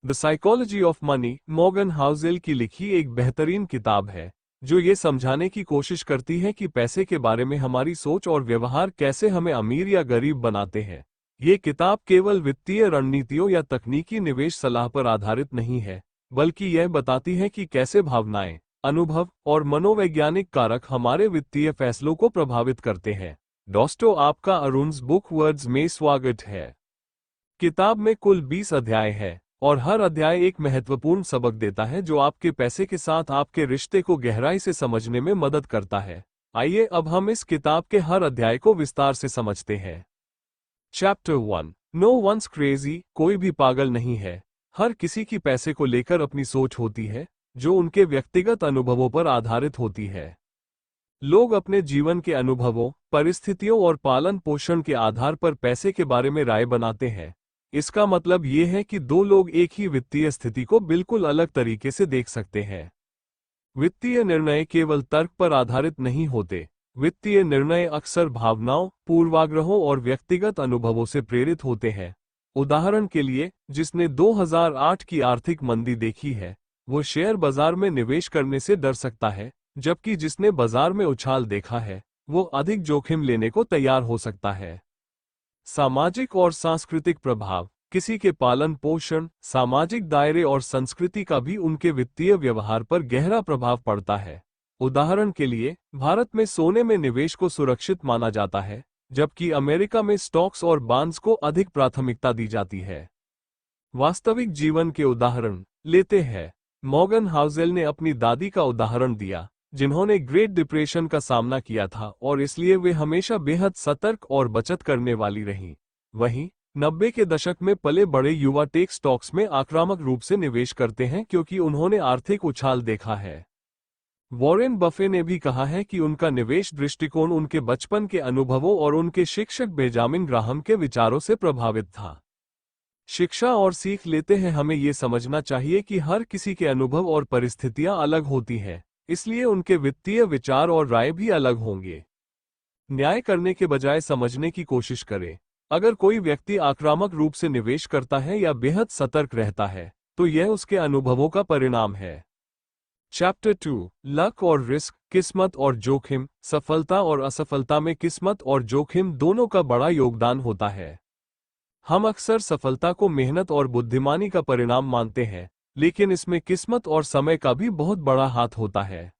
The psychology of money Morgan Housel की लिखी एक बेहतरीन किताब है जो ये समझाने की कोशिश करती है कि पैसे के बारे में हमारी सोच और व्यवहार कैसे हमें अमीर या गरीब बनाते हैं। ये किताब केवल वित्तीय रणनीतियों या तकनीकी निवेश सलाह पर आधारित नहीं है, बल्कि यह बताती है कि कैसे भावनाएं, अनुभव और मनोवैज्ञानिक कारक हमारे वित्तीय फैसलों को प्रभावित करते हैं। दोस्तों, आपका अरुण्स बुक वर्ड्स में स्वागत है। किताब में कुल 20 अध्याय है और हर अध्याय एक महत्वपूर्ण सबक देता है जो आपके पैसे के साथ आपके रिश्ते को गहराई से समझने में मदद करता है। आइए अब हम इस किताब के हर अध्याय को विस्तार से समझते हैं। चैप्टर 1, नो वंस क्रेजी, कोई भी पागल नहीं है। हर किसी की पैसे को लेकर अपनी सोच होती है जो उनके व्यक्तिगत अनुभवों पर आधारित होती है। लोग अपने जीवन के अनुभवों, परिस्थितियों और पालन पोषण के आधार पर पैसे के बारे में राय बनाते हैं। इसका मतलब ये है कि दो लोग एक ही वित्तीय स्थिति को बिल्कुल अलग तरीके से देख सकते हैं। वित्तीय निर्णय केवल तर्क पर आधारित नहीं होते। वित्तीय निर्णय अक्सर भावनाओं, पूर्वाग्रहों और व्यक्तिगत अनुभवों से प्रेरित होते हैं। उदाहरण के लिए, जिसने 2008 की आर्थिक मंदी देखी है, वो शेयर बाजार में निवेश करने से डर सकता है, जबकि जिसने बाजार में उछाल देखा है, वो अधिक जोखिम लेने को तैयार हो सकता है। सामाजिक और सांस्कृतिक प्रभाव, किसी के पालन पोषण, सामाजिक दायरे और संस्कृति का भी उनके वित्तीय व्यवहार पर गहरा प्रभाव पड़ता है। उदाहरण के लिए, भारत में सोने में निवेश को सुरक्षित माना जाता है, जबकि अमेरिका में स्टॉक्स और बॉन्ड्स को अधिक प्राथमिकता दी जाती है। वास्तविक जीवन के उदाहरण लेते हैं। मॉर्गन हाउसेल ने अपनी दादी का उदाहरण दिया, जिन्होंने ग्रेट डिप्रेशन का सामना किया था और इसलिए वे हमेशा बेहद सतर्क और बचत करने वाली रहीं। वहीं 90 के दशक में पले बड़े युवा टेक स्टॉक्स में आक्रामक रूप से निवेश करते हैं क्योंकि उन्होंने आर्थिक उछाल देखा है। वॉरेन बफे ने भी कहा है कि उनका निवेश दृष्टिकोण उनके बचपन के अनुभवों और उनके शिक्षक बेंजामिन ग्राहम के विचारों से प्रभावित था। शिक्षा और सीख लेते हैं हमें ये समझना चाहिए कि हर किसी के अनुभव और परिस्थितियां अलग होती हैं, इसलिए उनके वित्तीय विचार और राय भी अलग होंगे। न्याय करने के बजाय समझने की कोशिश करें। अगर कोई व्यक्ति आक्रामक रूप से निवेश करता है या बेहद सतर्क रहता है, तो यह उसके अनुभवों का परिणाम है। चैप्टर 2, लक और रिस्क, किस्मत और जोखिम। सफलता और असफलता में किस्मत और जोखिम दोनों का बड़ा योगदान होता है। हम अक्सर सफलता को मेहनत और बुद्धिमानी का परिणाम मानते हैं, लेकिन इसमें किस्मत और समय का भी बहुत बड़ा हाथ होता है।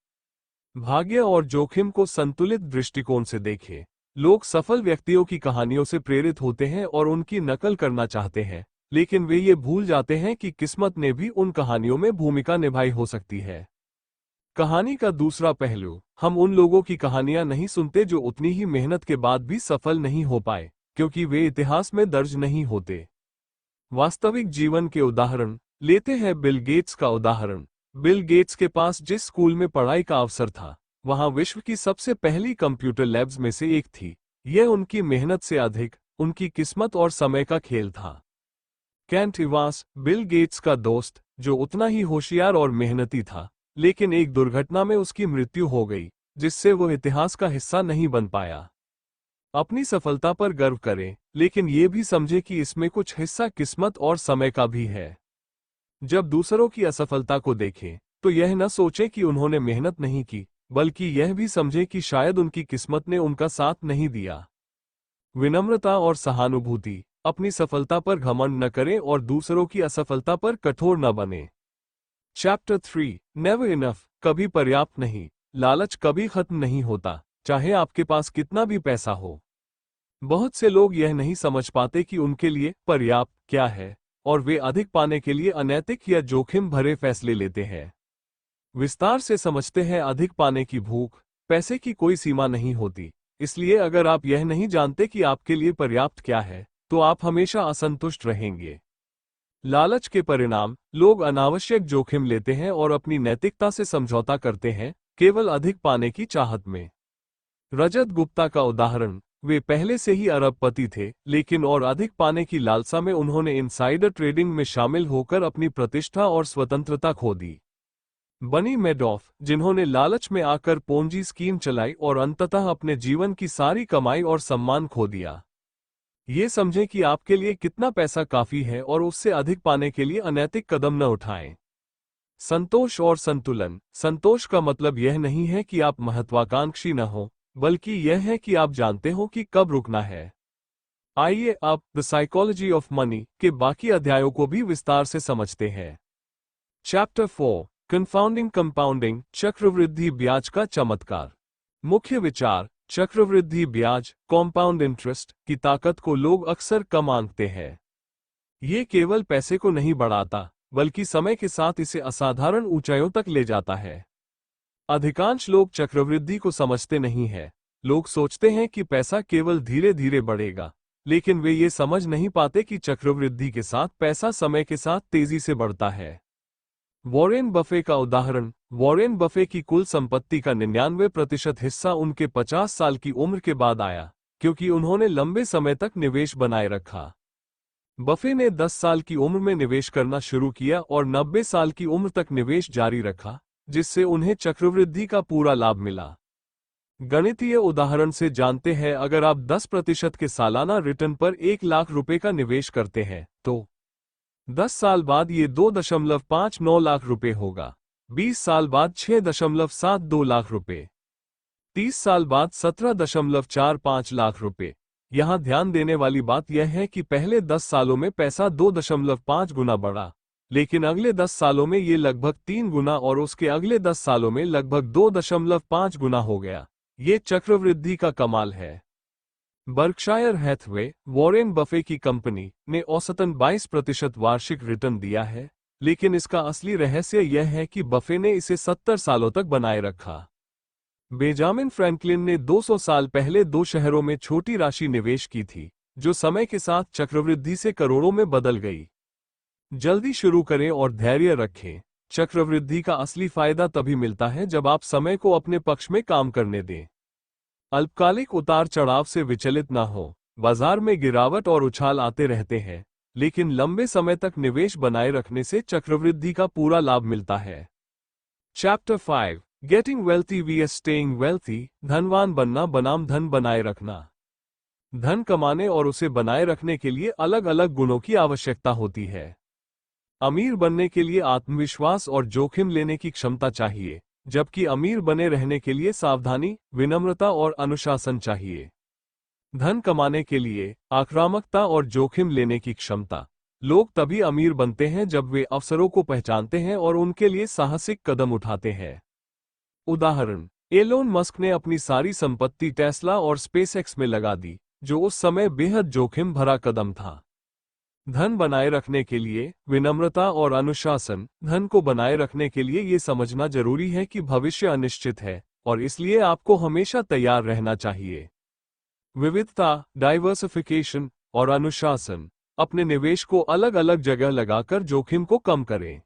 भाग्य और जोखिम को संतुलित दृष्टिकोण से देखें। लोग सफल व्यक्तियों की कहानियों से प्रेरित होते हैं और उनकी नकल करना चाहते हैं, लेकिन वे ये भूल जाते हैं कि किस्मत ने भी उन कहानियों में भूमिका निभाई हो सकती है। कहानी का दूसरा पहलू, हम उन लोगों की कहानियां नहीं सुनते जो उतनी ही मेहनत के बाद भी सफल नहीं हो पाए, क्योंकि वे इतिहास में दर्ज नहीं होते। वास्तविक जीवन के उदाहरण लेते हैं। बिल गेट्स का उदाहरण। बिल गेट्स के पास जिस स्कूल में पढ़ाई का अवसर था, वहां विश्व की सबसे पहली कंप्यूटर लैब्स में से एक थी। यह उनकी मेहनत से अधिक उनकी किस्मत और समय का खेल था। केंट इवांस, बिल गेट्स का दोस्त, जो उतना ही होशियार और मेहनती था, लेकिन एक दुर्घटना में उसकी मृत्यु हो गई, जिससे वो इतिहास का हिस्सा नहीं बन पाया। अपनी सफलता पर गर्व करें, लेकिन ये भी समझे कि इसमें कुछ हिस्सा किस्मत और समय का भी है। जब दूसरों की असफलता को देखें, तो यह न सोचें कि उन्होंने मेहनत नहीं की, बल्कि यह भी समझें कि शायद उनकी किस्मत ने उनका साथ नहीं दिया। विनम्रता और सहानुभूति, अपनी सफलता पर घमंड न करें और दूसरों की असफलता पर कठोर न बने। चैप्टर 3, नेवर इनफ, कभी पर्याप्त नहीं। लालच कभी खत्म नहीं होता, चाहे आपके पास कितना भी पैसा हो। बहुत से लोग यह नहीं समझ पाते कि उनके लिए पर्याप्त क्या है, और वे अधिक पाने के लिए अनैतिक या जोखिम भरे फैसले लेते हैं। विस्तार से समझते हैं, अधिक पाने की भूख, पैसे की कोई सीमा नहीं होती। इसलिए अगर आप यह नहीं जानते कि आपके लिए पर्याप्त क्या है, तो आप हमेशा असंतुष्ट रहेंगे। लालच के परिणाम, लोग अनावश्यक जोखिम लेते हैं और अपनी नैतिकता से समझौता करते हैं, केवल अधिक पाने की चाहत में। रजत गुप्ता का उदाहरण, वे पहले से ही अरबपति थे, लेकिन और अधिक पाने की लालसा में उन्होंने इनसाइडर ट्रेडिंग में शामिल होकर अपनी प्रतिष्ठा और स्वतंत्रता खो दी। बनी मैडॉफ, जिन्होंने लालच में आकर पोंजी स्कीम चलाई और अंततः अपने जीवन की सारी कमाई और सम्मान खो दिया। ये समझें कि आपके लिए कितना पैसा काफी है और उससे अधिक पाने के लिए अनैतिक कदम न उठाएं। संतोष और संतुलन। संतोष का मतलब यह नहीं है कि आप महत्वाकांक्षी न हो, बल्कि यह है कि आप जानते हो कि कब रुकना है। आइए अब द साइकोलॉजी ऑफ मनी के बाकी अध्यायों को भी विस्तार से समझते हैं। चैप्टर 4 कंफाउंडिंग कंपाउंडिंग, चक्रवृद्धि ब्याज का चमत्कार। मुख्य विचार, चक्रवृद्धि ब्याज कॉम्पाउंड इंटरेस्ट की ताकत को लोग अक्सर कम आंकते हैं। ये केवल पैसे को नहीं बढ़ाता, बल्कि समय के साथ इसे असाधारण ऊंचाइयों तक ले जाता है। अधिकांश लोग चक्रवृद्धि को समझते नहीं हैं। लोग सोचते हैं कि पैसा केवल धीरे धीरे बढ़ेगा, लेकिन वे ये समझ नहीं पाते कि चक्रवृद्धि के साथ पैसा समय के साथ तेजी से बढ़ता है। वॉरेन बफे का उदाहरण। वॉरेन बफे की कुल संपत्ति का 99% हिस्सा उनके 50 साल की उम्र के बाद आया, क्योंकि उन्होंने लंबे समय तक निवेश बनाए रखा। बफे ने 10 साल की उम्र में निवेश करना शुरू किया और 90 साल की उम्र तक निवेश जारी रखा, जिससे उन्हें चक्रवृद्धि का पूरा लाभ मिला। गणितीय उदाहरण से जानते हैं, अगर आप 10% के सालाना रिटर्न पर 1 लाख रुपए का निवेश करते हैं, तो 10 साल बाद ये 2.59 लाख रुपए होगा। 20 साल बाद 6.72 लाख रुपए। 30 साल बाद 17.45 लाख रुपए। यहां ध्यान देने वाली बात यह है कि पहले 10 सालों में पैसा 2.5 गुना बढ़ा, लेकिन अगले 10 सालों में ये लगभग 3 गुना और उसके अगले 10 सालों में लगभग 2.5 गुना हो गया। ये चक्रवृद्धि का कमाल है। बर्कशायर हैथवे, वॉरेन बफे की कंपनी, ने औसतन 22% वार्षिक रिटर्न दिया है, लेकिन इसका असली रहस्य यह है कि बफे ने इसे 70 सालों तक बनाए रखा। बेंजामिन फ्रैंकलिन ने 200 साल पहले 2 शहरों में छोटी राशि निवेश की थी, जो समय के साथ चक्रवृद्धि से करोड़ों में बदल गई। जल्दी शुरू करें और धैर्य रखें। चक्रवृद्धि का असली फायदा तभी मिलता है जब आप समय को अपने पक्ष में काम करने दें। अल्पकालिक उतार चढ़ाव से विचलित ना हो। बाजार में गिरावट और उछाल आते रहते हैं, लेकिन लंबे समय तक निवेश बनाए रखने से चक्रवृद्धि का पूरा लाभ मिलता है। Chapter 5 getting wealthy VS staying wealthy, धनवान बनना बनाम धन बनाए रखना। धन कमाने और उसे बनाए रखने के लिए अलग अलग गुणों की आवश्यकता होती है। अमीर बनने के लिए आत्मविश्वास और जोखिम लेने की क्षमता चाहिए, जबकि अमीर बने रहने के लिए सावधानी, विनम्रता और अनुशासन चाहिए। धन कमाने के लिए आक्रामकता और जोखिम लेने की क्षमता। लोग तभी अमीर बनते हैं जब वे अवसरों को पहचानते हैं और उनके लिए साहसिक कदम उठाते हैं। उदाहरण, एलोन मस्क ने अपनी सारी संपत्ति टेस्ला और स्पेसएक्स में लगा दी, जो उस समय बेहद जोखिम भरा कदम था। धन बनाए रखने के लिए विनम्रता और अनुशासन। धन को बनाए रखने के लिए ये समझना जरूरी है कि भविष्य अनिश्चित है और इसलिए आपको हमेशा तैयार रहना चाहिए। विविधता, डाइवर्सिफिकेशन और अनुशासन। अपने निवेश को अलग अलग जगह लगाकर जोखिम को कम करें।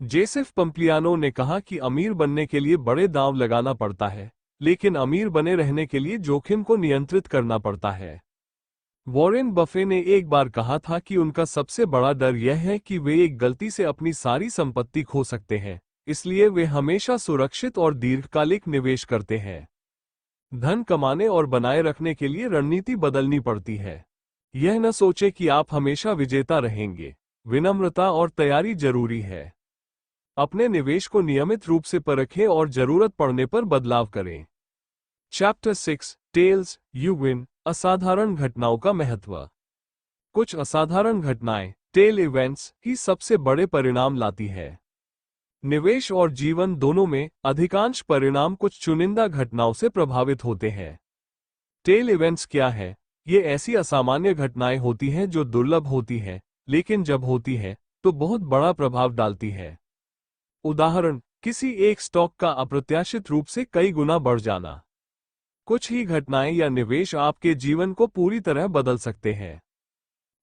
जेसेफ पंप्लियानो ने कहा कि अमीर बनने के लिए बड़े दांव लगाना पड़ता है, लेकिन अमीर बने रहने के लिए जोखिम को नियंत्रित करना पड़ता है। वॉरेन बफे ने एक बार कहा था कि उनका सबसे बड़ा डर यह है कि वे एक गलती से अपनी सारी संपत्ति खो सकते हैं, इसलिए वे हमेशा सुरक्षित और दीर्घकालिक निवेश करते हैं। धन कमाने और बनाए रखने के लिए रणनीति बदलनी पड़ती है। यह न सोचे कि आप हमेशा विजेता रहेंगे। विनम्रता और तैयारी जरूरी है। अपने निवेश को नियमित रूप से परखें और जरूरत पड़ने पर बदलाव करें। चैप्टर 6 टेल्स यू विन, असाधारण घटनाओं का महत्व। कुछ असाधारण घटनाएं, टेल इवेंट्स, ही सबसे बड़े परिणाम लाती है। निवेश और जीवन दोनों में अधिकांश परिणाम कुछ चुनिंदा घटनाओं से प्रभावित होते हैं। टेल इवेंट्स क्या है? ये ऐसी असामान्य घटनाएं होती हैं जो दुर्लभ होती हैं, लेकिन जब होती हैं तो बहुत बड़ा प्रभाव डालती है। उदाहरण, किसी एक स्टॉक का अप्रत्याशित रूप से कई गुना बढ़ जाना। कुछ ही घटनाएं या निवेश आपके जीवन को पूरी तरह बदल सकते हैं।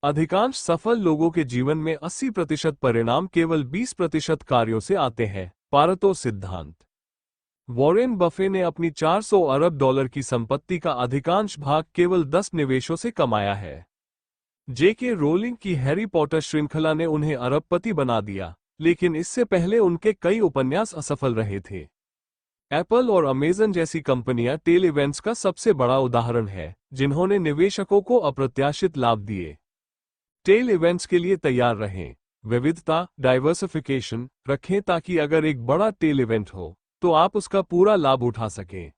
अधिकांश सफल लोगों के जीवन में 80% परिणाम केवल 20% कार्यों से आते हैं। पारेटो सिद्धांत। वॉरेन बफे ने अपनी 400 अरब डॉलर की संपत्ति का अधिकांश भाग केवल 10 निवेशों से कमाया है। जेके रोलिंग की हैरी पॉटर श्रृंखला ने उन्हें अरबपति बना दिया, लेकिन इससे पहले उनके कई उपन्यास असफल रहे थे। एप्पल और अमेजन जैसी कंपनियां टेल इवेंट्स का सबसे बड़ा उदाहरण है, जिन्होंने निवेशकों को अप्रत्याशित लाभ दिए। टेल इवेंट्स के लिए तैयार रहें। विविधता, डाइवर्सिफिकेशन रखें ताकि अगर एक बड़ा टेल इवेंट हो तो आप उसका पूरा लाभ उठा सकें।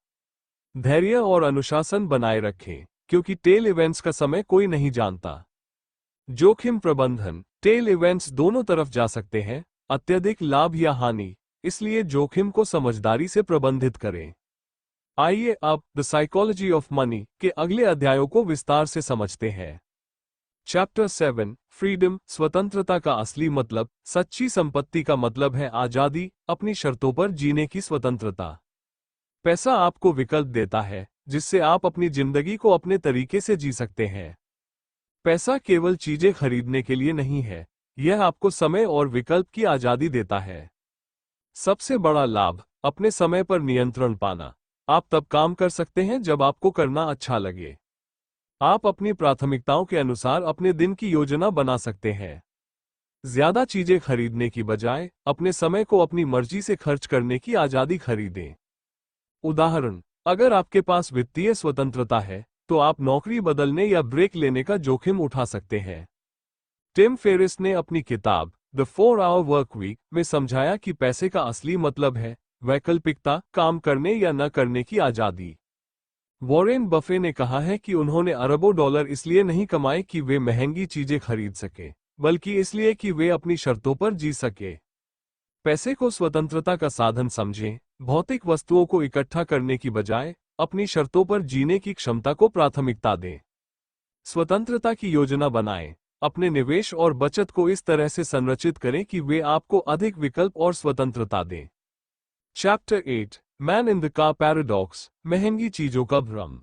धैर्य और अनुशासन बनाए रखें, क्योंकि टेल इवेंट्स का समय कोई नहीं जानता। जोखिम प्रबंधन, टेल इवेंट्स दोनों तरफ जा सकते हैं, अत्यधिक लाभ या हानि, इसलिए जोखिम को समझदारी से प्रबंधित करें। आइए अब द साइकोलॉजी ऑफ मनी के अगले अध्यायों को विस्तार से समझते हैं। चैप्टर 7, फ्रीडम, स्वतंत्रता का असली मतलब। सच्ची संपत्ति का मतलब है आजादी, अपनी शर्तों पर जीने की स्वतंत्रता। पैसा आपको विकल्प देता है, जिससे आप अपनी जिंदगी को अपने तरीके से जी सकते हैं। पैसा केवल चीजें खरीदने के लिए नहीं है, यह आपको समय और विकल्प की आजादी देता है। सबसे बड़ा लाभ, अपने समय पर नियंत्रण पाना। आप तब काम कर सकते हैं जब आपको करना अच्छा लगे। आप अपनी प्राथमिकताओं के अनुसार अपने दिन की योजना बना सकते हैं। ज्यादा चीजें खरीदने की बजाय अपने समय को अपनी मर्जी से खर्च करने की आजादी खरीदें। उदाहरण, अगर आपके पास वित्तीय स्वतंत्रता है तो आप नौकरी बदलने या ब्रेक लेने का जोखिम उठा सकते हैं। टिम फेरिस ने अपनी किताब द 4 आवर वर्क वीक में समझाया कि पैसे का असली मतलब है वैकल्पिकता, काम करने या न करने की आजादी। वॉरेन बफे ने कहा है कि उन्होंने अरबों डॉलर इसलिए नहीं कमाए कि वे महंगी चीजें खरीद सके, बल्कि इसलिए कि वे अपनी शर्तों पर जी सके। पैसे को स्वतंत्रता का साधन समझें, भौतिक वस्तुओं को इकट्ठा करने की बजाय अपनी शर्तों पर जीने की क्षमता को प्राथमिकता दें। स्वतंत्रता की योजना बनाएं, अपने निवेश और बचत को इस तरह से संरचित करें कि वे आपको अधिक विकल्प और स्वतंत्रता दें। Chapter 8, man in the car paradox, महंगी चीजों का भ्रम।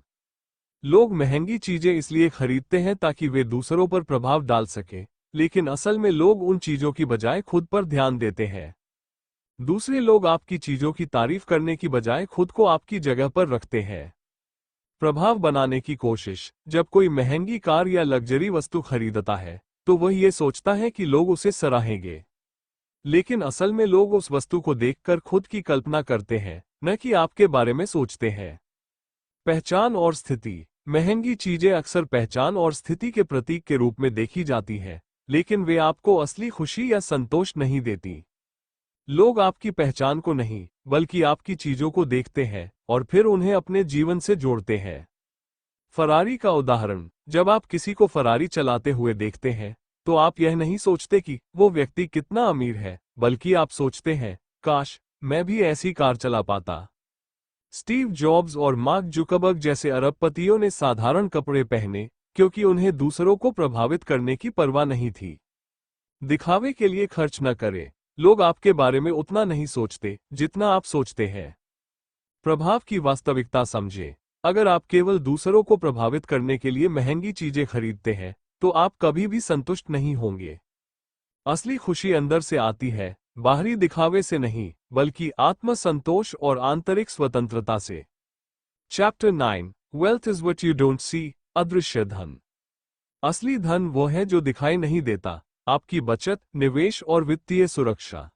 लोग महंगी चीजें इसलिए खरीदते हैं ताकि वे दूसरों पर प्रभाव डाल सकें, लेकिन असल में लोग उन चीजों की बजाय खुद पर ध्यान देते हैं। दूसरे लोग आपकी चीजों की तारीफ करने की बजाय खुद को आपकी जगह पर रखते हैं। प्रभाव बनाने की कोशिश, जब कोई महंगी कार या लग्जरी वस्तु खरीदता है तो वह ये सोचता है कि लोग उसे सराहेंगे, लेकिन असल में लोग उस वस्तु को देखकर खुद की कल्पना करते हैं, न कि आपके बारे में सोचते हैं। पहचान और स्थिति, महंगी चीजें अक्सर पहचान और स्थिति के प्रतीक के रूप में देखी जाती हैं, लेकिन वे आपको असली खुशी या संतोष नहीं देती। लोग आपकी पहचान को नहीं, बल्कि आपकी चीजों को देखते हैं और फिर उन्हें अपने जीवन से जोड़ते हैं। फरारी का उदाहरण, जब आप किसी को फरारी चलाते हुए देखते हैं तो आप यह नहीं सोचते कि वो व्यक्ति कितना अमीर है, बल्कि आप सोचते हैं, काश मैं भी ऐसी कार चला पाता। स्टीव जॉब्स और मार्क जुकरबर्ग जैसे अरबपतियों ने साधारण कपड़े पहने क्योंकि उन्हें दूसरों को प्रभावित करने की परवाह नहीं थी। दिखावे के लिए खर्च न करें, लोग आपके बारे में उतना नहीं सोचते जितना आप सोचते हैं। प्रभाव की वास्तविकता समझें, अगर आप केवल दूसरों को प्रभावित करने के लिए महंगी चीजें खरीदते हैं तो आप कभी भी संतुष्ट नहीं होंगे। असली खुशी अंदर से आती है, बाहरी दिखावे से नहीं, बल्कि आत्मसंतोष और आंतरिक स्वतंत्रता से। Chapter 9, wealth is what you don't see, अदृश्य धन। असली धन वो है जो दिखाई नहीं देता, आपकी बचत, निवेश और वित्तीय सुरक्षा।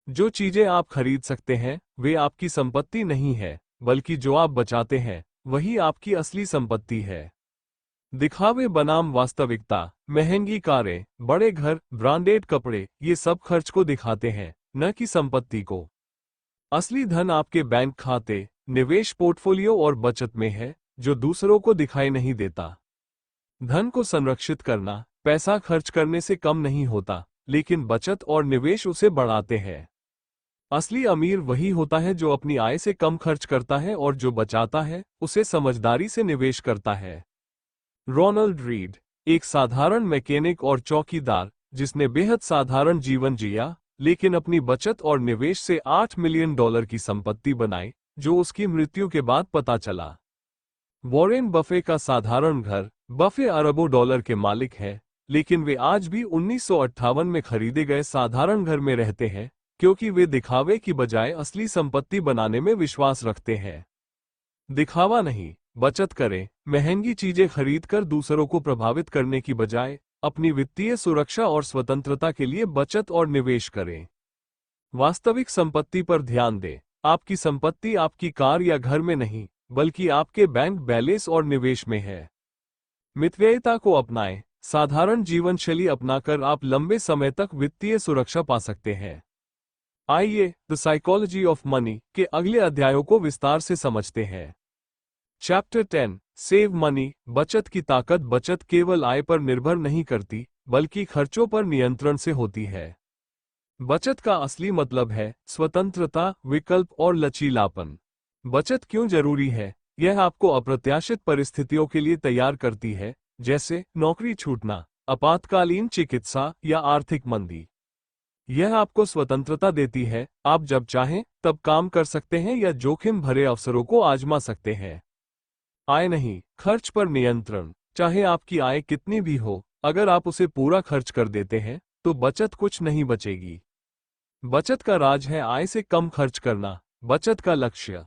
जो चीजें आप खरीद सकते हैं वे आपकी संपत्ति नहीं है, बल्कि जो आप बचाते हैं वही आपकी असली संपत्ति है। दिखावे बनाम वास्तविकता, महंगी कारें, बड़े घर, ब्रांडेड कपड़े, ये सब खर्च को दिखाते हैं, न कि संपत्ति को। असली धन आपके बैंक खाते, निवेश पोर्टफोलियो और बचत में है, जो दूसरों को दिखाई नहीं देता। धन को संरक्षित करना पैसा खर्च करने से कम नहीं होता, लेकिन बचत और निवेश उसे बढ़ाते हैं। असली अमीर वही होता है जो अपनी आय से कम खर्च करता है और जो बचाता है उसे समझदारी से निवेश करता है। रोनाल्ड रीड, एक साधारण मैकेनिक और चौकीदार जिसने बेहद साधारण जीवन जिया, लेकिन अपनी बचत और निवेश से $8 मिलियन की संपत्ति बनाई, जो उसकी मृत्यु के बाद पता चला। वॉरेन बफे का साधारण घर, बफे अरबों डॉलर के मालिक हैं, लेकिन वे आज भी 1958 में खरीदे गए साधारण घर में रहते हैं, क्योंकि वे दिखावे की बजाय असली संपत्ति बनाने में विश्वास रखते हैं। दिखावा नहीं, बचत करें, महंगी चीजें खरीदकर दूसरों को प्रभावित करने की बजाय अपनी वित्तीय सुरक्षा और स्वतंत्रता के लिए बचत और निवेश करें। वास्तविक संपत्ति पर ध्यान दें, आपकी संपत्ति आपकी कार या घर में नहीं, बल्कि आपके बैंक बैलेंस और निवेश में है। मितव्ययिता को अपनाएं। साधारण जीवन शैली अपनाकर आप लंबे समय तक वित्तीय सुरक्षा पा सकते हैं। आइए द साइकोलॉजी ऑफ मनी के अगले अध्यायों को विस्तार से समझते हैं। Chapter 10 save money. बचत की ताकत। बचत केवल आय पर निर्भर नहीं करती, बल्कि खर्चों पर नियंत्रण से होती है। बचत का असली मतलब है स्वतंत्रता, विकल्प और लचीलापन। बचत क्यों जरूरी है? यह आपको अप्रत्याशित परिस्थितियों के लिए तैयार करती है, जैसे नौकरी छूटना, आपातकालीन चिकित्सा या आर्थिक मंदी। यह आपको स्वतंत्रता देती है, आप जब चाहें तब काम कर सकते हैं या जोखिम भरे अवसरों को आजमा सकते हैं। आय नहीं, खर्च पर नियंत्रण। चाहे आपकी आय कितनी भी हो, अगर आप उसे पूरा खर्च कर देते हैं तो बचत कुछ नहीं बचेगी। बचत का राज है आय से कम खर्च करना। बचत का लक्ष्य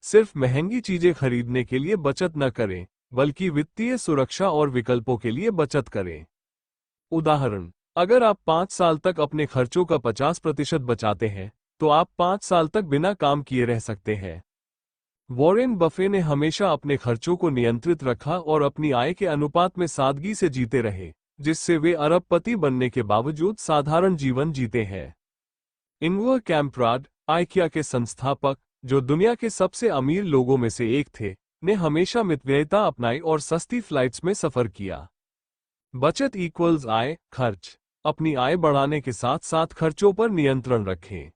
सिर्फ महंगी चीजें खरीदने के लिए बचत न करें, बल्कि वित्तीय सुरक्षा और विकल्पों के लिए बचत करें। उदाहरण, अगर आप 5 साल तक अपने खर्चों का 50% बचाते हैं, तो आप 5 साल तक बिना काम किए रह सकते हैं। वॉरेन बफे ने हमेशा अपने खर्चों को नियंत्रित रखा और अपनी आय के अनुपात में सादगी से जीते रहे, जिससे वे अरबपति बनने के बावजूद साधारण जीवन जीते हैं। इंवर कैम्प्राड, आइकिया के संस्थापक, जो दुनिया के सबसे अमीर लोगों में से एक थे, ने हमेशा मितव्ययिता अपनाई और सस्ती फ्लाइट्स में सफर किया। बचत इक्वल्स आय, खर्च। अपनी आय बढ़ाने के साथ साथ खर्चों पर नियंत्रण रखें।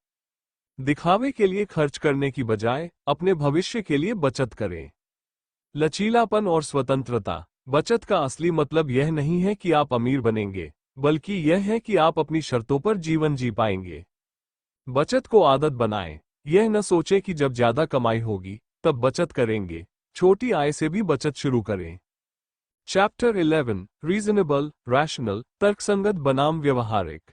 दिखावे के लिए खर्च करने की बजाय अपने भविष्य के लिए बचत करें। लचीलापन और स्वतंत्रता। बचत का असली मतलब यह नहीं है कि आप अमीर बनेंगे, बल्कि यह है कि आप अपनी शर्तों पर जीवन जी पाएंगे। बचत को आदत बनाएं। यह न सोचें कि जब ज्यादा कमाई होगी तब बचत करेंगे। छोटी आय से भी बचत शुरू करें। चैप्टर 11 रीजनेबल, रैशनल, तर्कसंगत बनाम व्यवहारिक।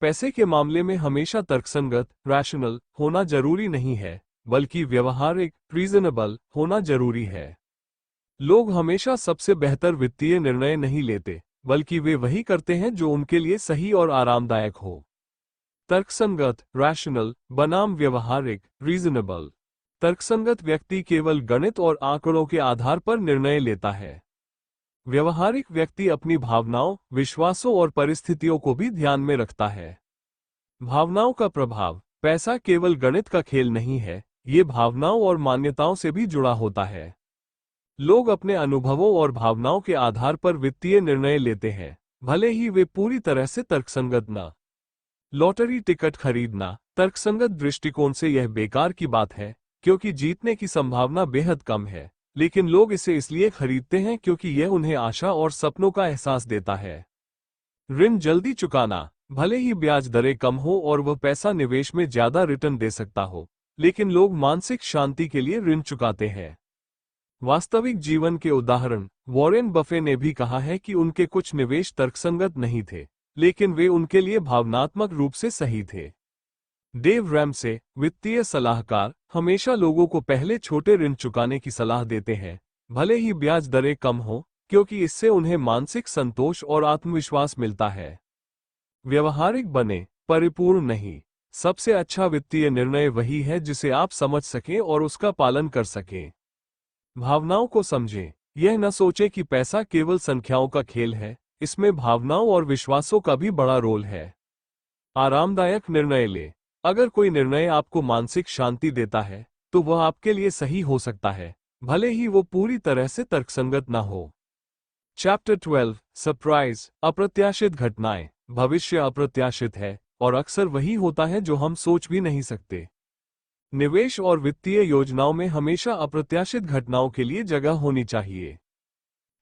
पैसे के मामले में हमेशा तर्कसंगत, रैशनल होना जरूरी नहीं है, बल्कि व्यवहारिक, रीजनेबल होना जरूरी है। लोग हमेशा सबसे बेहतर वित्तीय निर्णय नहीं लेते, बल्कि वे वही करते हैं जो उनके लिए सही और आरामदायक हो। तर्कसंगत, रैशनल बनाम व्यवहारिक, रीजनेबल। तर्कसंगत व्यक्ति केवल गणित और आंकड़ों के आधार पर निर्णय लेता है। व्यवहारिक व्यक्ति अपनी भावनाओं, विश्वासों और परिस्थितियों को भी ध्यान में रखता है। भावनाओं का प्रभाव। पैसा केवल गणित का खेल नहीं है, ये भावनाओं और मान्यताओं से भी जुड़ा होता है। लोग अपने अनुभवों और भावनाओं के आधार पर वित्तीय निर्णय लेते हैं, भले ही वे पूरी तरह से तर्कसंगत न। लॉटरी टिकट खरीदना। तर्कसंगत दृष्टिकोण से यह बेकार की बात है, क्योंकि जीतने की संभावना बेहद कम है, लेकिन लोग इसे इसलिए खरीदते हैं क्योंकि यह उन्हें आशा और सपनों का एहसास देता है। ऋण जल्दी चुकाना। भले ही ब्याज दरें कम हो और वह पैसा निवेश में ज्यादा रिटर्न दे सकता हो, लेकिन लोग मानसिक शांति के लिए ऋण चुकाते हैं। वास्तविक जीवन के उदाहरण। वॉरेन बफे ने भी कहा है कि उनके कुछ निवेश तर्कसंगत नहीं थे, लेकिन वे उनके लिए भावनात्मक रूप से सही थे। डेव रैमसे, वित्तीय सलाहकार, हमेशा लोगों को पहले छोटे ऋण चुकाने की सलाह देते हैं, भले ही ब्याज दरें कम हो, क्योंकि इससे उन्हें मानसिक संतोष और आत्मविश्वास मिलता है। व्यवहारिक बने, परिपूर्ण नहीं। सबसे अच्छा वित्तीय निर्णय वही है जिसे आप समझ सकें और उसका पालन कर सकें। भावनाओं को समझें। यह न सोचें कि पैसा केवल संख्याओं का खेल है, इसमें भावनाओं और विश्वासों का भी बड़ा रोल है। आरामदायक निर्णय लें। अगर कोई निर्णय आपको मानसिक शांति देता है, तो वह आपके लिए सही हो सकता है, भले ही वो पूरी तरह से तर्कसंगत न हो। चैप्टर 12 सरप्राइज, अप्रत्याशित घटनाएं। भविष्य अप्रत्याशित है और अक्सर वही होता है जो हम सोच भी नहीं सकते। निवेश और वित्तीय योजनाओं में हमेशा अप्रत्याशित घटनाओं के लिए जगह होनी चाहिए।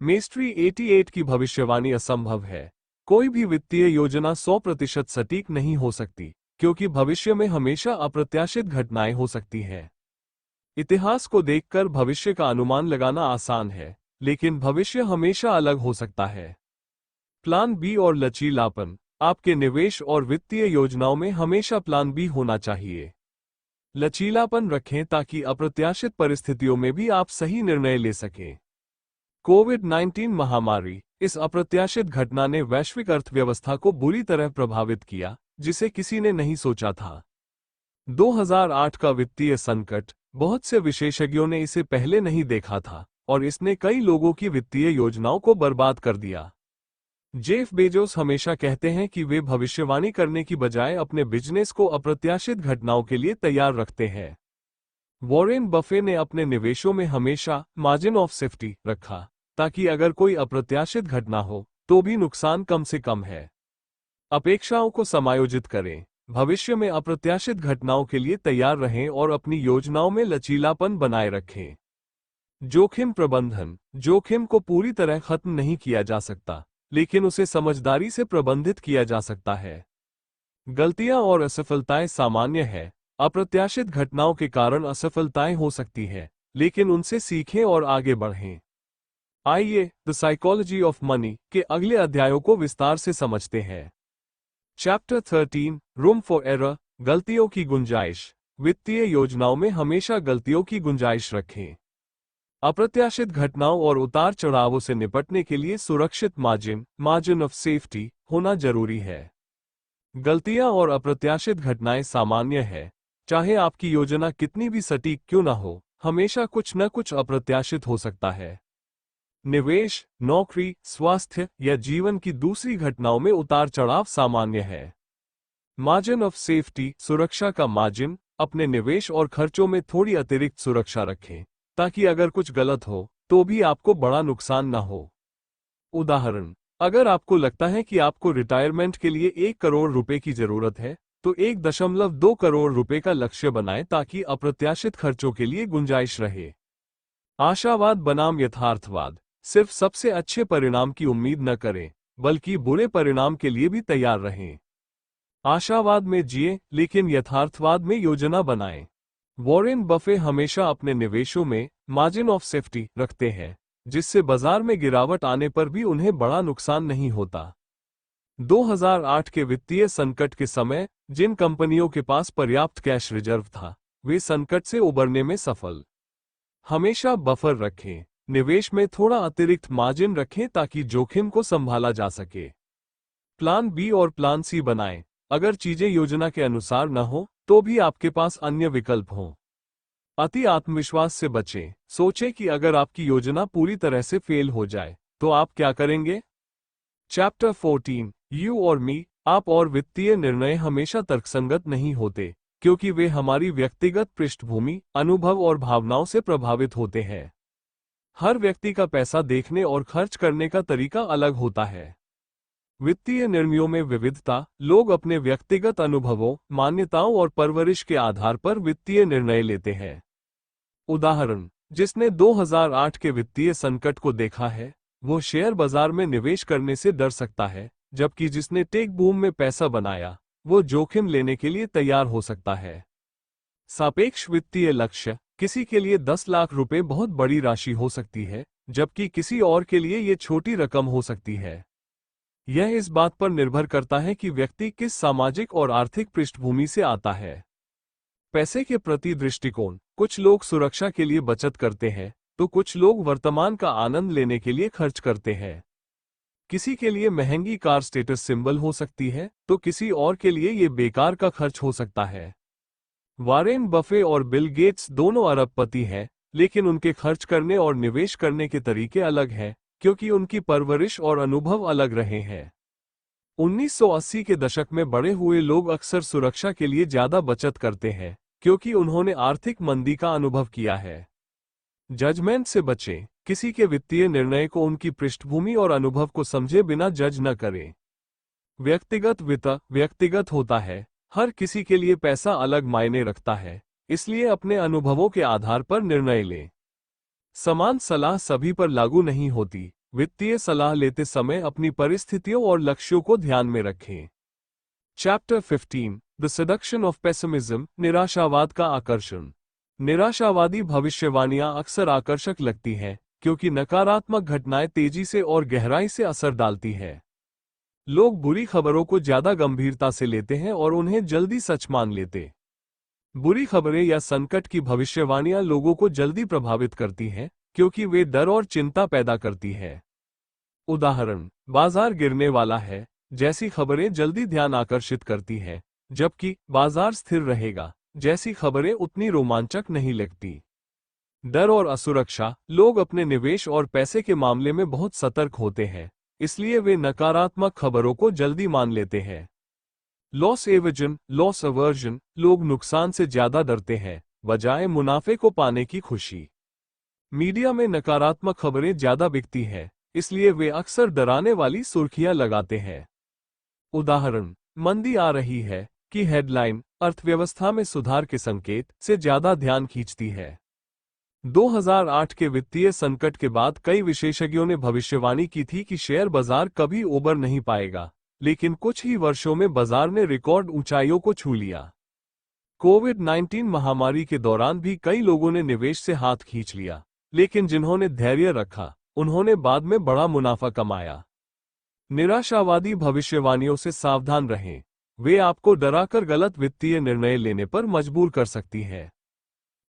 मेस्ट्री 88 की भविष्यवाणी असंभव है। कोई भी वित्तीय योजना 100% सटीक नहीं हो सकती, क्योंकि भविष्य में हमेशा अप्रत्याशित घटनाएं हो सकती हैं। इतिहास को देखकर भविष्य का अनुमान लगाना आसान है, लेकिन भविष्य हमेशा अलग हो सकता है। प्लान बी और लचीलापन। आपके निवेश और वित्तीय योजनाओं में हमेशा प्लान बी होना चाहिए। लचीलापन रखें ताकि अप्रत्याशित परिस्थितियों में भी आप सही निर्णय ले सकें। कोविड-19 महामारी, इस अप्रत्याशित घटना ने वैश्विक अर्थव्यवस्था को बुरी तरह प्रभावित किया, जिसे किसी ने नहीं सोचा था। 2008 का वित्तीय संकट, बहुत से विशेषज्ञों ने इसे पहले नहीं देखा था और इसने कई लोगों की वित्तीय योजनाओं को बर्बाद कर दिया। जेफ बेजोस हमेशा कहते हैं कि वे भविष्यवाणी करने की बजाय अपने बिजनेस को अप्रत्याशित घटनाओं के लिए तैयार रखते हैं। वॉरेन बफे ने अपने निवेशों में हमेशा मार्जिन ऑफ सेफ्टी रखा, ताकि अगर कोई अप्रत्याशित घटना हो तो भी नुकसान कम से कम है। अपेक्षाओं को समायोजित करें, भविष्य में अप्रत्याशित घटनाओं के लिए तैयार रहें और अपनी योजनाओं में लचीलापन बनाए रखें। जोखिम प्रबंधन, जोखिम को पूरी तरह खत्म नहीं किया जा सकता, लेकिन उसे समझदारी से प्रबंधित किया जा सकता है। गलतियां और असफलताएं सामान्य है। अप्रत्याशित घटनाओं के कारण असफलताएं हो सकती है, लेकिन उनसे सीखें और आगे बढ़ें। आइए द साइकोलॉजी ऑफ मनी के अगले अध्यायों को विस्तार से समझते हैं। चैप्टर 13, रूम फॉर एरर, गलतियों की गुंजाइश। वित्तीय योजनाओं में हमेशा गलतियों की गुंजाइश रखें। अप्रत्याशित घटनाओं और उतार चढ़ावों से निपटने के लिए सुरक्षित मार्जिन ऑफ सेफ्टी होना जरूरी है। गलतियां और अप्रत्याशित घटनाएं सामान्य है। चाहे आपकी योजना कितनी भी सटीक क्यों ना हो, हमेशा कुछ न कुछ अप्रत्याशित हो सकता है। निवेश, नौकरी, स्वास्थ्य या जीवन की दूसरी घटनाओं में उतार चढ़ाव सामान्य है। मार्जिन ऑफ सेफ्टी, सुरक्षा का मार्जिन, अपने निवेश और खर्चों में थोड़ी अतिरिक्त सुरक्षा रखें, ताकि अगर कुछ गलत हो तो भी आपको बड़ा नुकसान न हो। उदाहरण, अगर आपको लगता है कि आपको रिटायरमेंट के लिए 1 करोड़ रुपए की जरूरत है, तो 1.2 करोड़ रुपए का लक्ष्य बनाएं ताकि अप्रत्याशित खर्चों के लिए गुंजाइश रहे। आशावाद बनाम यथार्थवाद, सिर्फ सबसे अच्छे परिणाम की उम्मीद न करें, बल्कि बुरे परिणाम के लिए भी तैयार रहें। आशावाद में जिए, लेकिन यथार्थवाद में योजना बनाएं। वॉरेन बफे हमेशा अपने निवेशों में मार्जिन ऑफ सेफ्टी रखते हैं, जिससे बाजार में गिरावट आने पर भी उन्हें बड़ा नुकसान नहीं होता। 2008 के वित्तीय संकट के समय जिन कंपनियों के पास पर्याप्त कैश रिजर्व था, वे संकट से उबरने में सफल। हमेशा बफर रखें, निवेश में थोड़ा अतिरिक्त मार्जिन रखें ताकि जोखिम को संभाला जा सके। प्लान बी और प्लान सी बनाएं, अगर चीजें योजना के अनुसार न हो तो भी आपके पास अन्य विकल्प हों। अति आत्मविश्वास से बचें, सोचें कि अगर आपकी योजना पूरी तरह से फेल हो जाए तो आप क्या करेंगे। चैप्टर 14, यू और मी, आप और वित्तीय निर्णय हमेशा तर्कसंगत नहीं होते, क्योंकि वे हमारी व्यक्तिगत पृष्ठभूमि, अनुभव और भावनाओं से प्रभावित होते हैं। हर व्यक्ति का पैसा देखने और खर्च करने का तरीका अलग होता है। वित्तीय निर्णयों में विविधता, लोग अपने व्यक्तिगत अनुभवों, मान्यताओं और परवरिश के आधार पर वित्तीय निर्णय लेते हैं। उदाहरण, जिसने 2008 के वित्तीय संकट को देखा है, वो शेयर बाजार में निवेश करने से डर सकता है, जबकि जिसने टेक बूम में पैसा बनाया, वो जोखिम लेने के लिए तैयार हो सकता है। सापेक्ष वित्तीय लक्ष्य, किसी के लिए 10 लाख रुपए बहुत बड़ी राशि हो सकती है, जबकि किसी और के लिए ये छोटी रकम हो सकती है। यह इस बात पर निर्भर करता है कि व्यक्ति किस सामाजिक और आर्थिक पृष्ठभूमि से आता है। पैसे के प्रति दृष्टिकोण, कुछ लोग सुरक्षा के लिए बचत करते हैं, तो कुछ लोग वर्तमान का आनंद लेने के लिए खर्च करते हैं। किसी के लिए महंगी कार स्टेटस सिंबल हो सकती है, तो किसी और के लिए ये बेकार का खर्च हो सकता है। वॉरेन बफे और बिल गेट्स दोनों अरबपति हैं, लेकिन उनके खर्च करने और निवेश करने के तरीके अलग हैं, क्योंकि उनकी परवरिश और अनुभव अलग रहे हैं। 1980 के दशक में बड़े हुए लोग अक्सर सुरक्षा के लिए ज्यादा बचत करते हैं, क्योंकि उन्होंने आर्थिक मंदी का अनुभव किया है। जजमेंट से बचें, किसी के वित्तीय निर्णय को उनकी पृष्ठभूमि और अनुभव को समझे बिना जज न करें। व्यक्तिगत वित्त व्यक्तिगत होता है, हर किसी के लिए पैसा अलग मायने रखता है, इसलिए अपने अनुभवों के आधार पर निर्णय लें। समान सलाह सभी पर लागू नहीं होती, वित्तीय सलाह लेते समय अपनी परिस्थितियों और लक्ष्यों को ध्यान में रखें। Chapter 15, the seduction of pessimism, निराशावाद का आकर्षण। निराशावादी भविष्यवाणियां अक्सर आकर्षक लगती हैं, क्योंकि नकारात्मक घटनाएं तेजी से और गहराई से असर डालती हैं। लोग बुरी खबरों को ज्यादा गंभीरता से लेते हैं और उन्हें जल्दी सच मान लेते। बुरी खबरें या संकट की भविष्यवाणियां लोगों को जल्दी प्रभावित करती हैं, क्योंकि वे डर और चिंता पैदा करती हैं। उदाहरण, बाजार गिरने वाला है जैसी खबरें जल्दी ध्यान आकर्षित करती हैं, जबकि बाजार स्थिर रहेगा जैसी खबरें उतनी रोमांचक नहीं लगती। डर और असुरक्षा, लोग अपने निवेश और पैसे के मामले में बहुत सतर्क होते हैं, इसलिए वे नकारात्मक खबरों को जल्दी मान लेते हैं। लॉस एवर्जन, लॉस अवर्जन, लोग नुकसान से ज्यादा डरते हैं बजाय मुनाफे को पाने की खुशी। मीडिया में नकारात्मक खबरें ज्यादा बिकती हैं, इसलिए वे अक्सर डराने वाली सुर्खियां लगाते हैं। उदाहरण, मंदी आ रही है कि हेडलाइन अर्थव्यवस्था में सुधार के संकेत से ज्यादा ध्यान खींचती है। 2008 के वित्तीय संकट के बाद कई विशेषज्ञों ने भविष्यवाणी की थी कि शेयर बाजार कभी उबर नहीं पाएगा, लेकिन कुछ ही वर्षों में बाजार ने रिकॉर्ड ऊंचाइयों को छू लिया। कोविड-19 महामारी के दौरान भी कई लोगों ने निवेश से हाथ खींच लिया, लेकिन जिन्होंने धैर्य रखा, उन्होंने बाद में बड़ा मुनाफा कमाया। निराशावादी भविष्यवाणियों से सावधान रहें, वे आपको डराकर गलत वित्तीय निर्णय लेने पर मजबूर कर सकती हैं।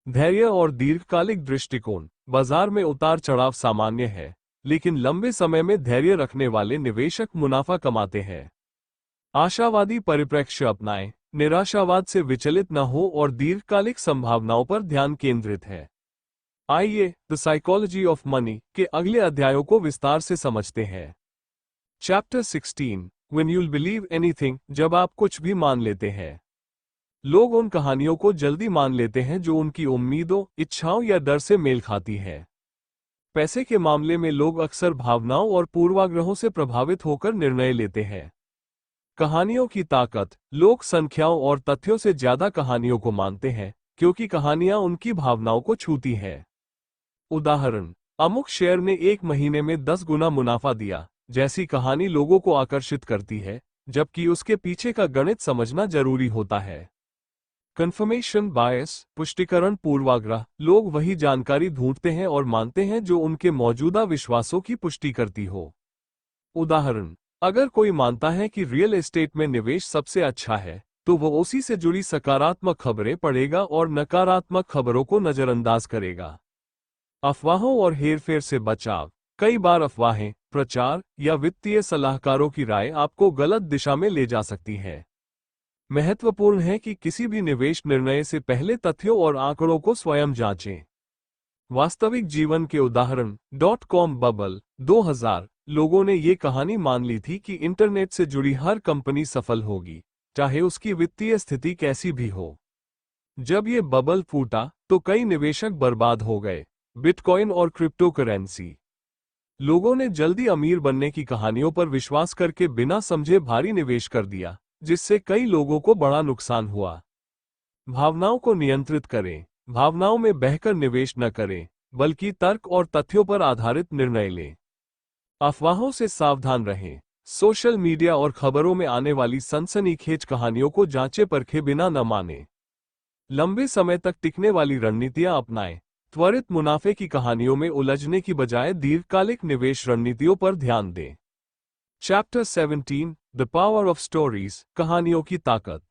धैर्य और दीर्घकालिक दृष्टिकोण, बाजार में उतार चढ़ाव सामान्य है, लेकिन लंबे समय में धैर्य रखने वाले निवेशक मुनाफा कमाते हैं। आशावादी परिप्रेक्ष्य अपनाएं, निराशावाद से विचलित न हो और दीर्घकालिक संभावनाओं पर ध्यान केंद्रित है। आइए द साइकोलॉजी ऑफ मनी के अगले अध्यायों को विस्तार से समझते हैं। Chapter 16, when you'll believe anything, जब आप कुछ भी मान लेते हैं। लोग उन कहानियों को जल्दी मान लेते हैं जो उनकी उम्मीदों, इच्छाओं या डर से मेल खाती है। पैसे के मामले में लोग अक्सर भावनाओं और पूर्वाग्रहों से प्रभावित होकर निर्णय लेते हैं। कहानियों की ताकत, लोग संख्याओं और तथ्यों से ज्यादा कहानियों को मानते हैं, क्योंकि कहानियां उनकी भावनाओं को छूती हैं। उदाहरण, अमुक शेयर ने एक महीने में 10 गुना मुनाफा दिया, जैसी कहानी लोगों को आकर्षित करती है, जबकि उसके पीछे का गणित समझना जरूरी होता है। कंफर्मेशन बायस, पुष्टिकरण पूर्वाग्रह, लोग वही जानकारी ढूंढते हैं और मानते हैं जो उनके मौजूदा विश्वासों की पुष्टि करती हो। उदाहरण, अगर कोई मानता है कि रियल एस्टेट में निवेश सबसे अच्छा है, तो वो उसी से जुड़ी सकारात्मक खबरें पढ़ेगा और नकारात्मक खबरों को नजरअंदाज करेगा। अफवाहों और हेरफेर से बचाव, कई बार अफवाहें, प्रचार या वित्तीय सलाहकारों की राय आपको गलत दिशा में ले जा सकती है। महत्वपूर्ण है कि किसी भी निवेश निर्णय से पहले तथ्यों और आंकड़ों को स्वयं जांचें। वास्तविक जीवन के उदाहरण, .com बबल 2000, लोगों ने ये कहानी मान ली थी कि इंटरनेट से जुड़ी हर कंपनी सफल होगी, चाहे उसकी वित्तीय स्थिति कैसी भी हो। जब ये बबल फूटा तो कई निवेशक बर्बाद हो गए। बिटकॉइन और क्रिप्टोकरेंसी, लोगों ने जल्दी अमीर बनने की कहानियों पर विश्वास करके बिना समझे भारी निवेश कर दिया, जिससे कई लोगों को बड़ा नुकसान हुआ। भावनाओं को नियंत्रित करें, भावनाओं में बहकर निवेश न करें, बल्कि तर्क और तथ्यों पर आधारित निर्णय लें। अफवाहों से सावधान रहें, सोशल मीडिया और खबरों में आने वाली सनसनीखेज कहानियों को जांचे परखे बिना न मानें। लंबे समय तक टिकने वाली रणनीतियां अपनाएं, त्वरित मुनाफे की कहानियों में उलझने की बजाय दीर्घकालिक निवेश रणनीतियों पर ध्यान दें। Chapter 17, the power of stories, कहानियों की ताकत।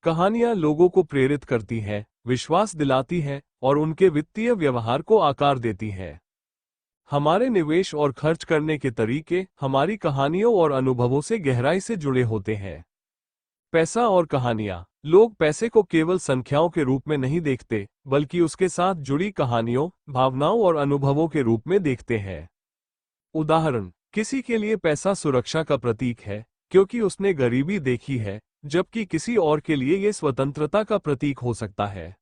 कहानियां लोगों को प्रेरित करती हैं, विश्वास दिलाती हैं और उनके वित्तीय व्यवहार को आकार देती हैं। हमारे निवेश और खर्च करने के तरीके हमारी कहानियों और अनुभवों से गहराई से जुड़े होते हैं। पैसा और कहानियां, लोग पैसे को केवल संख्याओं के रूप में नहीं देखते, बल्कि उसके साथ जुड़ी कहानियों, भावनाओं और अनुभवों के रूप में देखते हैं। उदाहरण, किसी के लिए पैसा सुरक्षा का प्रतीक है, क्योंकि उसने गरीबी देखी है, जबकि किसी और के लिए यह स्वतंत्रता का प्रतीक हो सकता है।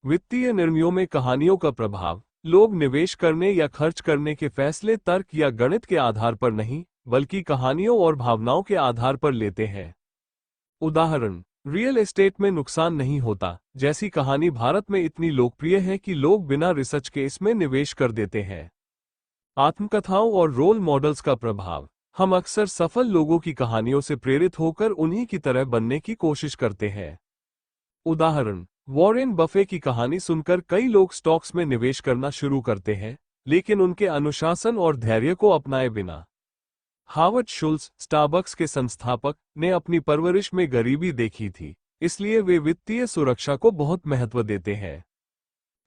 वित्तीय निर्णयों में कहानियों का प्रभाव, लोग निवेश करने या खर्च करने के फैसले तर्क या गणित के आधार पर नहीं, बल्कि कहानियों और भावनाओं के आधार पर लेते हैं। उदाहरण, रियल एस्टेट में नुकसान नहीं होता जैसी कहानी भारत में इतनी लोकप्रिय है कि लोग बिना रिसर्च के इसमें निवेश कर देते हैं। आत्मकथाओं और रोल मॉडल्स का प्रभाव, हम अक्सर सफल लोगों की कहानियों से प्रेरित होकर उन्हीं की तरह बनने की कोशिश करते हैं। उदाहरण, वॉरेन बफे की कहानी सुनकर कई लोग स्टॉक्स में निवेश करना शुरू करते हैं, लेकिन उनके अनुशासन और धैर्य को अपनाए बिना। हावर्ड शुल्स, स्टारबक्स के संस्थापक, ने अपनी परवरिश में गरीबी देखी थी, इसलिए वे वित्तीय सुरक्षा को बहुत महत्व देते हैं।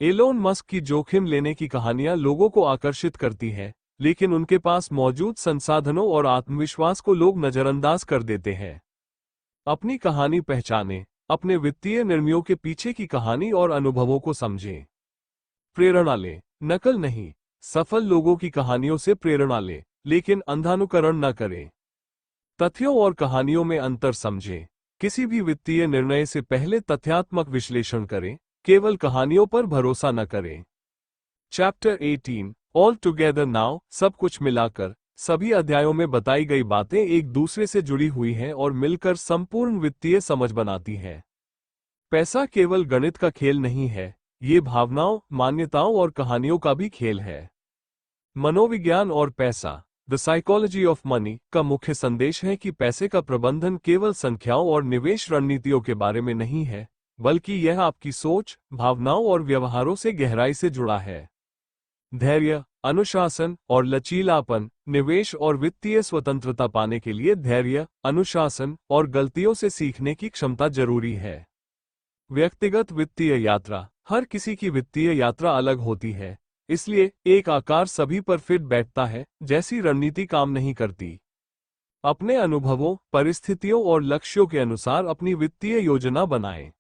एलोन मस्क की जोखिम लेने की कहानियां लोगों को आकर्षित करती हैं, लेकिन उनके पास मौजूद संसाधनों और आत्मविश्वास को लोग नजरअंदाज कर देते हैं। अपनी कहानी पहचानें, अपने वित्तीय निर्णयों के पीछे की कहानी और अनुभवों को समझें। प्रेरणा लें, नकल नहीं। सफल लोगों की कहानियों से प्रेरणा लें, लेकिन अंधानुकरण न करें। तथ्यों और कहानियों में अंतर समझें। किसी भी वित्तीय निर्णय से पहले तथ्यात्मक विश्लेषण करें, केवल कहानियों पर भरोसा न करें। Chapter 18 all together now. सब कुछ मिलाकर। सभी अध्यायों में बताई गई बातें एक दूसरे से जुड़ी हुई हैं और मिलकर संपूर्ण वित्तीय समझ बनाती हैं। पैसा केवल गणित का खेल नहीं है, ये भावनाओं, मान्यताओं और कहानियों का भी खेल है। मनोविज्ञान और पैसा, द साइकोलॉजी ऑफ मनी का मुख्य संदेश है कि पैसे का प्रबंधन केवल संख्याओं और निवेश रणनीतियों के बारे में नहीं है, बल्कि यह आपकी सोच, भावनाओं और व्यवहारों से गहराई से जुड़ा है। धैर्य, अनुशासन और लचीलापन। निवेश और वित्तीय स्वतंत्रता पाने के लिए धैर्य, अनुशासन और गलतियों से सीखने की क्षमता जरूरी है। व्यक्तिगत वित्तीय यात्रा। हर किसी की वित्तीय यात्रा अलग होती है, इसलिए एक आकार सभी पर फिट बैठता है जैसी रणनीति काम नहीं करती। अपने अनुभवों, परिस्थितियों और लक्ष्यों के अनुसार अपनी वित्तीय योजना बनाएं।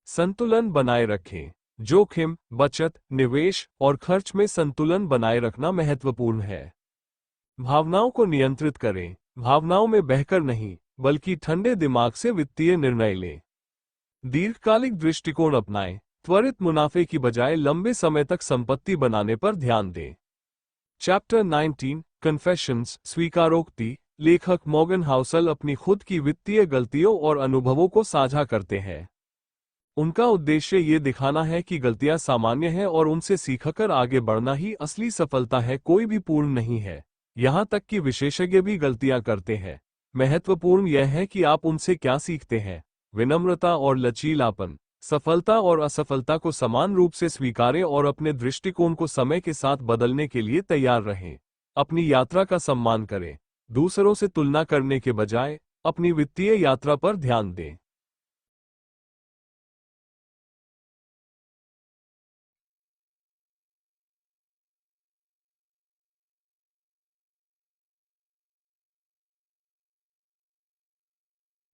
संतुलन बनाए रखें। जोखिम, बचत, निवेश और खर्च में संतुलन बनाए रखना महत्वपूर्ण है। भावनाओं को नियंत्रित करें। भावनाओं में बहकर नहीं, बल्कि ठंडे दिमाग से वित्तीय निर्णय लें। दीर्घकालिक दृष्टिकोण अपनाएं। त्वरित मुनाफे की बजाय लंबे समय तक संपत्ति बनाने पर ध्यान दें। Chapter 19 confessions. स्वीकारोक्ति। लेखक मॉर्गन हाउसल अपनी खुद की वित्तीय गलतियों और अनुभवों को साझा करते हैं। उनका उद्देश्य ये दिखाना है कि गलतियां सामान्य हैं और उनसे सीखकर आगे बढ़ना ही असली सफलता है। कोई भी पूर्ण नहीं है, यहां तक कि विशेषज्ञ भी गलतियां करते हैं। महत्वपूर्ण यह है कि आप उनसे क्या सीखते हैं। विनम्रता और लचीलापन। सफलता और असफलता को समान रूप से स्वीकारें और अपने दृष्टिकोण को समय के साथ बदलने के लिए तैयार रहें। अपनी यात्रा का सम्मान करें। दूसरों से तुलना करने के बजाय अपनी वित्तीय यात्रा पर ध्यान दें।